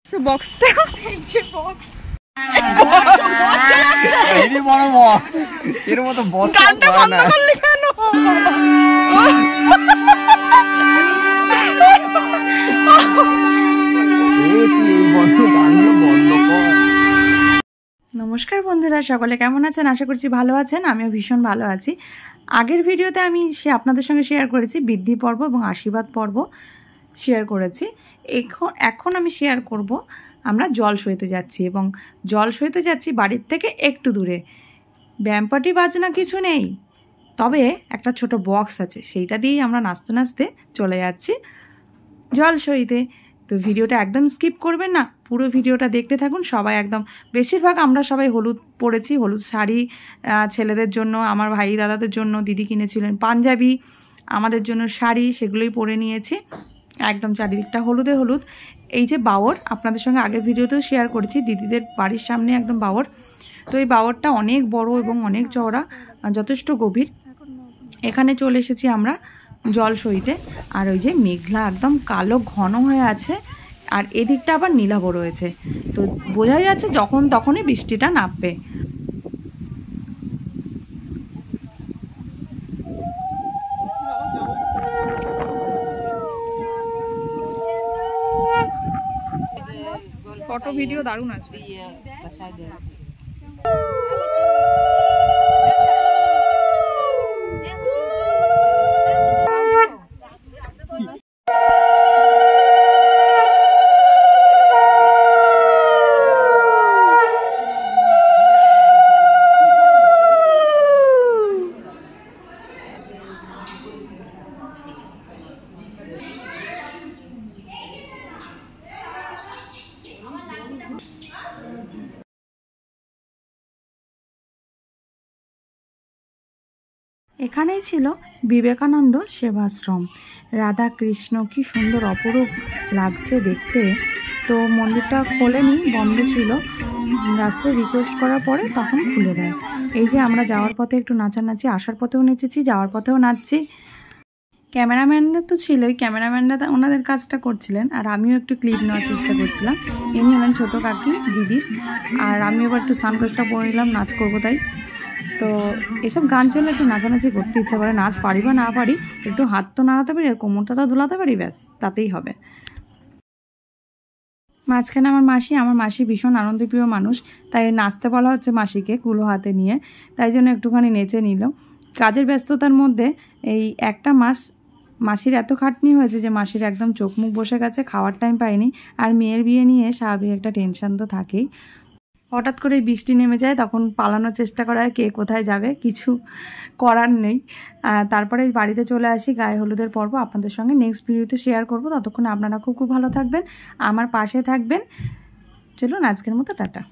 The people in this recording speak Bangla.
বক্সটা এই যে বক্স এই বড় বক্স এর মতো বক্স গানটা বন্ধ করলি কেন? নমস্কার বন্ধুরা, সকলে কেমন আছেন? আশা করছি ভালো আছেন। আমিও ভীষণ ভালো আছি। আগের ভিডিওতে আমি আপনাদের সঙ্গে শেয়ার করেছি বৃদ্ধি পর্ব এবং আশীর্বাদ পর্ব শেয়ার করেছি। এখন আমি শেয়ার করব আমরা জল সইতে যাচ্ছি, এবং জল সইতে যাচ্ছি বাড়ির থেকে একটু দূরে। ব্যামপাটি বাজনা কিছু নেই, তবে একটা ছোট বক্স আছে, সেইটা দিয়েই আমরা নাচতে নাচতে চলে যাচ্ছি জল সইতে। তো ভিডিওটা একদম স্কিপ করবেন না, পুরো ভিডিওটা দেখতে থাকুন। সবাই একদম বেশিরভাগ আমরা সবাই হলুদ পরেছি, হলুদ শাড়ি ছেলেদের জন্য, আমার ভাই দাদাদের জন্য দিদি কিনেছিলেন পাঞ্জাবি, আমাদের জন্য শাড়ি, সেগুলোই পরে নিয়েছি। একদম চারিদিকটা হলুদে হলুদ। এই যে বাওর, আপনাদের সঙ্গে আগের ভিডিওতেও শেয়ার করেছি, দিদিদের বাড়ির সামনে একদম বাওর। তো এই বাওরটা অনেক বড় এবং অনেক চওড়া, যথেষ্ট গভীর। এখানে চলে এসেছি আমরা জল সইতে। আর ওই যে মেঘলা একদম কালো ঘন হয়ে আছে, আর এদিকটা আবার নীলাভ রয়েছে, তো বোঝা যাচ্ছে যখন তখনই বৃষ্টিটা নামবে। ফটো ভিডিও দারুণ আছে। এখানেই ছিল বিবেকানন্দ সেবাশ্রম। রাধা কৃষ্ণ কি সুন্দর অপরূপ লাগছে দেখতে। তো মন্দিরটা খোলেনি, বন্ধ ছিল। রাস্তায় রিকোয়েস্ট করার পরে তখন খুলে দেয়। এই যে আমরা যাওয়ার পথে একটু নাচানাচি, আসার পথেও নেচেছি, যাওয়ার পথেও নাচছি। ক্যামেরাম্যানরা তো ছিলই, ক্যামেরাম্যানরা ওনাদের কাজটা করছিলেন, আর আমিও একটু ক্লিপ নেওয়ার চেষ্টা করছিলাম। ইনি হলেন ছোটো কাকি দিদি, আর আমি এবার একটু সানগ্লাসটা পরে নিলাম, নাচ করবো তাই। তো এসব গান চলে একটু নাচানাচি করতে ইচ্ছা করে, নাচ পারি বা না পারি, একটু হাত তো নাড়াতে পারি আর কোমরটা তো ধুলাতে পারি, ব্যাস তাতেই হবে। মাঝখানে আমার মাসি ভীষণ আনন্দপ্রিয় মানুষ, তাই নাচতে বলা হচ্ছে মাসিকে কুলো হাতে নিয়ে, তাই জন্য একটুখানি নেচে নিল। কাজের ব্যস্ততার মধ্যে এই একটা মাস মাসির এত খাটনি হয়েছে যে মাসির একদম চোখ মুখ বসে গেছে, খাওয়ার টাইম পায়নি। আর মেয়ের বিয়ে নিয়ে স্বাভাবিক একটা টেনশন তো থাকেই। হঠাৎ করে বৃষ্টি নেমে যায়, তখন পালানোর চেষ্টা করা হয়, কে কোথায় যাবে, কিছু করার নেই। তারপরে বাড়িতে চলে আসি। গায়ে হলুদের পর্ব আপনাদের সঙ্গে নেক্সট ভিডিওতে শেয়ার করব। ততক্ষণে আপনারা খুব ভালো থাকবেন, আমার পাশে থাকবেন। চলুন আজকের মতো টাটা।